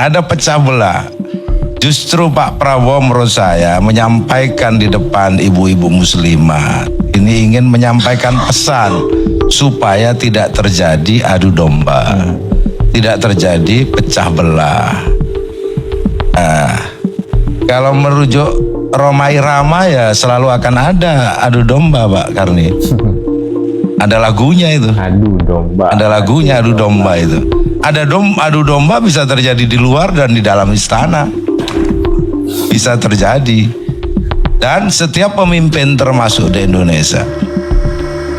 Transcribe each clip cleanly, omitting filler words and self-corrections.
ada pecah belah. Justru Pak Prabowo menurut saya menyampaikan di depan ibu-ibu muslimat ini ingin menyampaikan pesan supaya tidak terjadi adu domba, tidak terjadi pecah belah. Nah, kalau merujuk Roma Irama ya selalu akan ada adu domba, Pak Karni. Ada lagunya itu. Adu domba. Ada lagunya adu domba itu. Adu domba bisa terjadi di luar dan di dalam istana. Bisa terjadi. Dan setiap pemimpin termasuk di Indonesia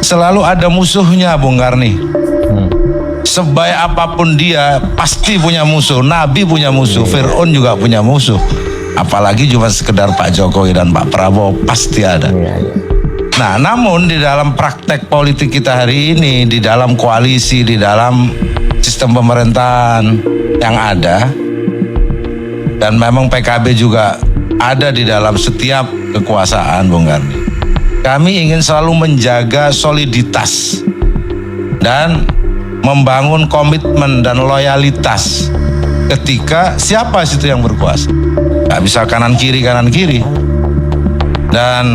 selalu ada musuhnya, Bung Karni. Sebaik apapun dia pasti punya musuh. Nabi punya musuh, Fir'aun juga punya musuh. Apalagi cuma sekedar Pak Jokowi dan Pak Prabowo, pasti ada. Nah, namun di dalam praktek politik kita hari ini, di dalam koalisi, di dalam sistem pemerintahan yang ada, dan memang PKB juga ada di dalam setiap kekuasaan, Bung Karni. Kami ingin selalu menjaga soliditas dan membangun komitmen dan loyalitas ketika siapa situ yang berkuasa. Gak bisa kanan kiri. Dan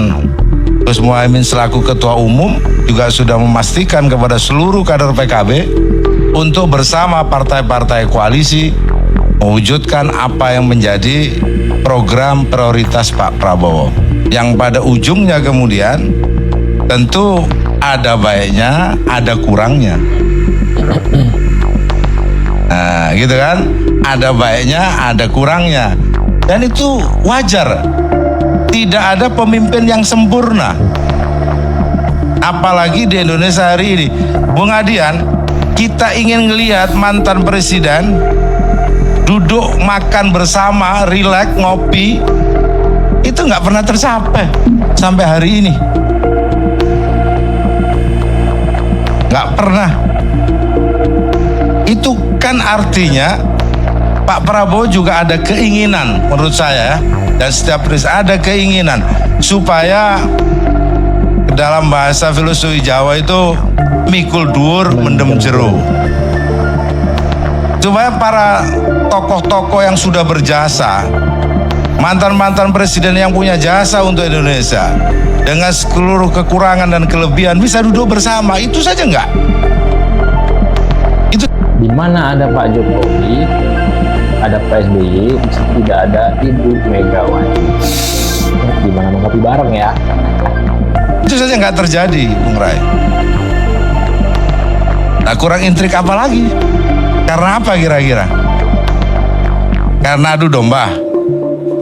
Gus Muhaimin selaku ketua umum juga sudah memastikan kepada seluruh kader PKB untuk bersama partai-partai koalisi mewujudkan apa yang menjadi program prioritas Pak Prabowo, yang pada ujungnya kemudian tentu ada baiknya, ada kurangnya. Nah, gitu kan? Ada baiknya, ada kurangnya. Dan itu wajar. Tidak ada pemimpin yang sempurna. Apalagi di Indonesia hari ini. Bung Adian, kita ingin ngelihat mantan presiden duduk makan bersama, rileks, ngopi. Itu nggak pernah tercapai sampai hari ini. Nggak pernah. Itu kan artinya Pak Prabowo juga ada keinginan, menurut saya, dan setiap presiden ada keinginan supaya dalam bahasa filosofi Jawa itu mikul dhuwur mendem jero, supaya para tokoh-tokoh yang sudah berjasa, mantan-mantan presiden yang punya jasa untuk Indonesia dengan seluruh kekurangan dan kelebihan bisa duduk bersama. Itu saja enggak? Itu di mana ada Pak Jokowi, ada Pak SBY, tidak ada Ibu Megawati. Di mana ngopi bareng ya? Itu saja nggak terjadi, Bung Rai. Nah, kurang intrik apa lagi? Karena apa kira-kira? Karena adu domba.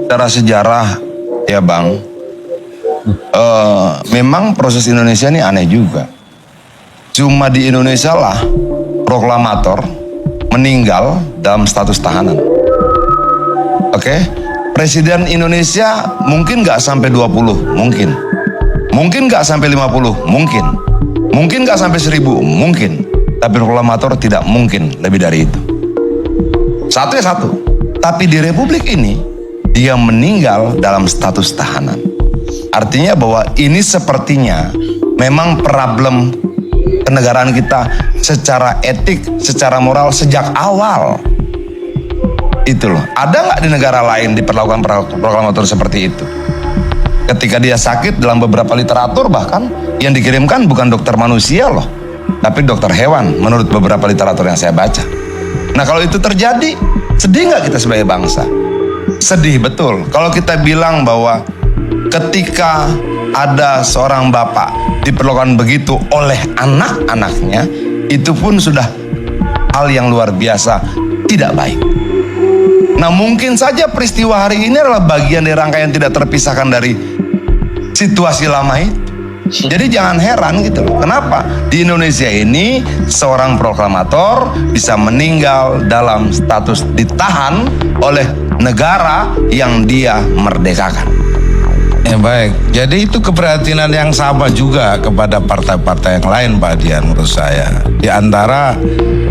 Secara sejarah ya Bang, memang proses Indonesia ini aneh juga. Cuma di Indonesia lah proklamator meninggal dalam status tahanan. Oke? Presiden Indonesia mungkin nggak sampai 20, mungkin. Mungkin nggak sampai 50, mungkin. Mungkin nggak sampai 1000, mungkin. Tapi proklamator tidak mungkin lebih dari itu. Satu ya satu. Tapi di Republik ini dia meninggal dalam status tahanan. Artinya bahwa ini sepertinya memang problem kenegaraan kita secara etik, secara moral sejak awal. Itu loh. Ada nggak di negara lain diperlakukan proklamator seperti itu? Ketika dia sakit, dalam beberapa literatur bahkan yang dikirimkan bukan dokter manusia loh, tapi dokter hewan menurut beberapa literatur yang saya baca. Nah, kalau itu terjadi, sedih nggak kita sebagai bangsa? Sedih betul. Kalau kita bilang bahwa ketika ada seorang bapak diperlakukan begitu oleh anak-anaknya, itu pun sudah hal yang luar biasa tidak baik. Nah, mungkin saja peristiwa hari ini adalah bagian dari rangkaian tidak terpisahkan dari situasi lama itu. Jadi jangan heran gitu loh. Kenapa? Di Indonesia ini seorang proklamator bisa meninggal dalam status ditahan oleh negara yang dia merdekakan. Ya baik, jadi itu keprihatinan yang sama juga kepada partai-partai yang lain, Pak Dian, menurut saya. Di antara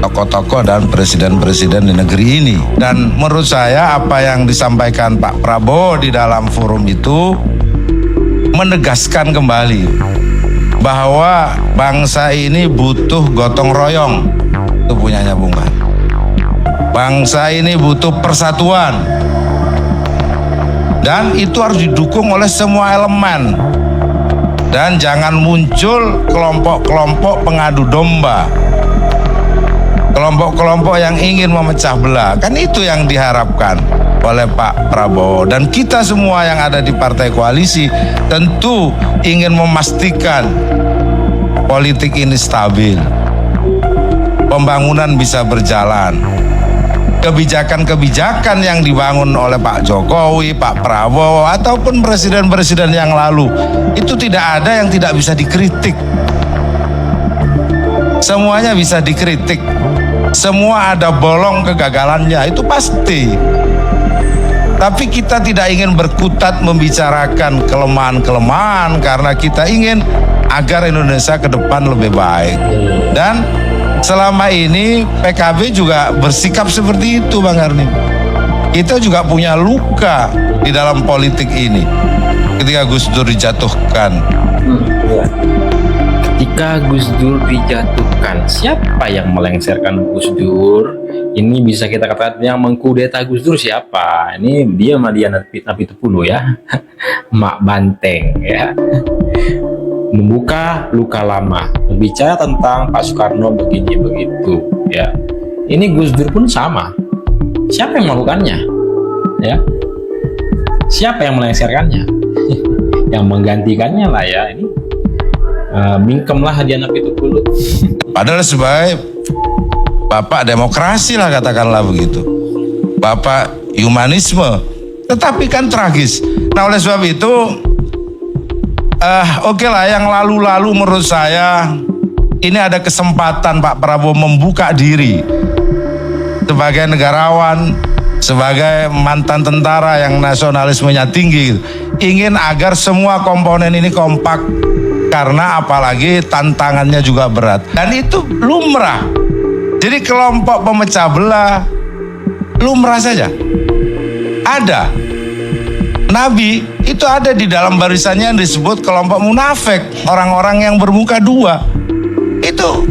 tokoh-tokoh dan presiden-presiden di negeri ini. Dan menurut saya apa yang disampaikan Pak Prabowo di dalam forum itu menegaskan kembali bahwa bangsa ini butuh gotong royong. Itu punyanya Bung Karno. Bangsa ini butuh persatuan. Dan itu harus didukung oleh semua elemen. Dan jangan muncul kelompok-kelompok pengadu domba. Kelompok-kelompok yang ingin memecah belah. Kan itu yang diharapkan oleh Pak Prabowo. Dan kita semua yang ada di partai koalisi tentu ingin memastikan politik ini stabil. Pembangunan bisa berjalan. Kebijakan-kebijakan yang dibangun oleh Pak Jokowi, Pak Prabowo, ataupun presiden-presiden yang lalu, itu tidak ada yang tidak bisa dikritik. Semuanya bisa dikritik. Semua ada bolong kegagalannya, itu pasti. Tapi kita tidak ingin berkutat membicarakan kelemahan-kelemahan karena kita ingin agar Indonesia ke depan lebih baik. Dan selama ini PKB juga bersikap seperti itu, Bang Arni. Kita juga punya luka di dalam politik ini. Ketika Gus Dur dijatuhkan. Ketika Gus Dur dijatuhkan, siapa yang melengsarkan Gus Dur? Ini bisa kita katakan yang mengkudeta Gus Dur siapa? Ini dia Madiana Pitupulu ya, Mak Banteng ya. Membuka luka lama, berbicara tentang Pak Soekarno begini begitu ya. Ini Gus Dur pun sama. Siapa yang melakukannya? Ya. Siapa yang melengsarkannya? Yang menggantikannya lah ya. Ini bingkemlah Madiana Pitupulu. Padahal sebagai Bapak demokrasi lah, katakanlah begitu. Bapak humanisme. Tetapi kan tragis. Nah, oleh sebab itu oke lah, yang lalu-lalu menurut saya ini ada kesempatan Pak Prabowo membuka diri sebagai negarawan, sebagai mantan tentara yang nasionalismenya tinggi, ingin agar semua komponen ini kompak karena apalagi tantangannya juga berat dan itu lumrah. Jadi kelompok pemecah belah lumrah saja. Ada. Nabi itu ada di dalam barisannya yang disebut kelompok munafik, orang-orang yang bermuka dua. Itu.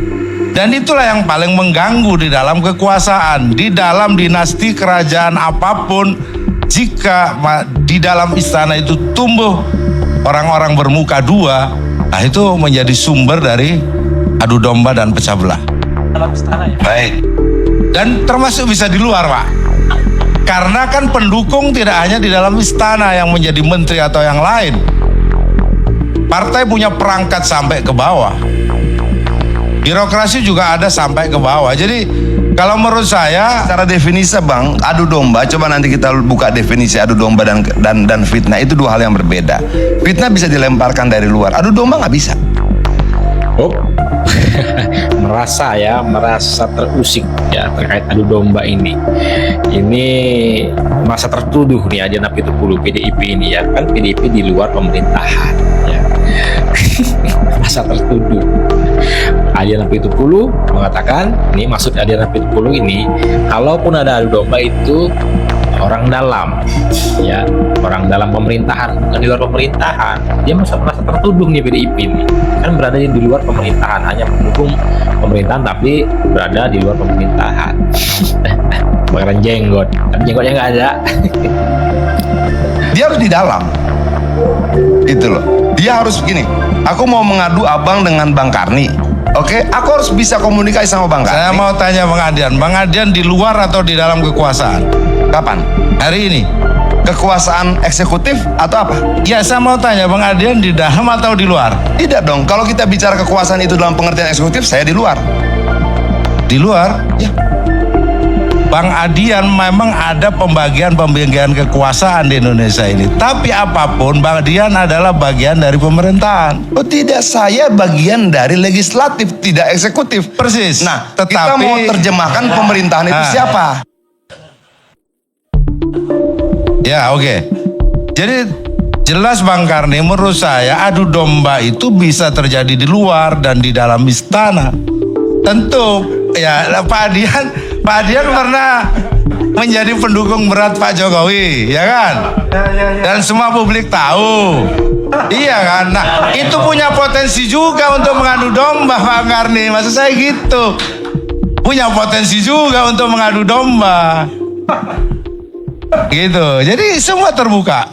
Dan itulah yang paling mengganggu di dalam kekuasaan, di dalam dinasti kerajaan apapun. Jika di dalam istana itu tumbuh orang-orang bermuka dua, nah itu menjadi sumber dari adu domba dan pecah belah. Dalam istana ya. Baik. Dan termasuk bisa di luar, Pak. Karena kan pendukung tidak hanya di dalam istana yang menjadi menteri atau yang lain. Partai punya perangkat sampai ke bawah. Birokrasi juga ada sampai ke bawah. Jadi kalau menurut saya, Secara definisi Bang, adu domba, coba nanti kita buka definisi adu domba dan fitnah, itu dua hal yang berbeda. Fitnah bisa dilemparkan dari luar, adu domba nggak bisa. Oh, merasa terusik ya terkait adu domba ini. Ini masa tertuduh nih Madiana Pitupulu PDIP ini ya, kan PDIP di luar pemerintahan ya. Masa tertuduh. Madiana Pitupulu mengatakan, ini maksud Madiana Pitupulu ini, kalaupun ada adu domba itu orang dalam ya, orang dalam pemerintahan, bukan di luar pemerintahan. Dia merasa tertuduh nih PDIP ini, kan berada di luar pemerintahan, hanya mendukung pemerintahan tapi berada di luar pemerintahan. Bakaran jenggot, tapi jenggotnya nggak ada. Dia harus di dalam. Itu loh. Dia harus begini. Aku mau mengadu abang dengan Bang Karni. Oke, aku harus bisa komunikasi sama Bang Karni. saya mau tanya Bang Adian di luar atau di dalam kekuasaan? Kapan? Hari ini. Kekuasaan eksekutif atau apa? Ya, saya mau tanya Bang Adian di dalam atau di luar? Tidak dong. Kalau kita bicara kekuasaan itu dalam pengertian eksekutif, saya di luar. Di luar? Ya. Bang Adian memang ada pembagian kekuasaan di Indonesia ini. Tapi apapun, Bang Adian adalah bagian dari pemerintahan. Oh tidak, saya bagian dari legislatif, tidak eksekutif. Persis. Nah, tetapi kita mau terjemahkan pemerintahan itu siapa? Ya, oke. Jadi jelas Bang Karni, menurut saya adu domba itu bisa terjadi di luar dan di dalam istana. Tentu ya, Pak Adian pernah menjadi pendukung berat Pak Jokowi, ya kan? Dan semua publik tahu. Iya kan? Nah, itu punya potensi juga untuk mengadu domba Bang Karni. Maksud saya gitu. punya potensi juga untuk mengadu domba. Gitu. Jadi semua terbuka.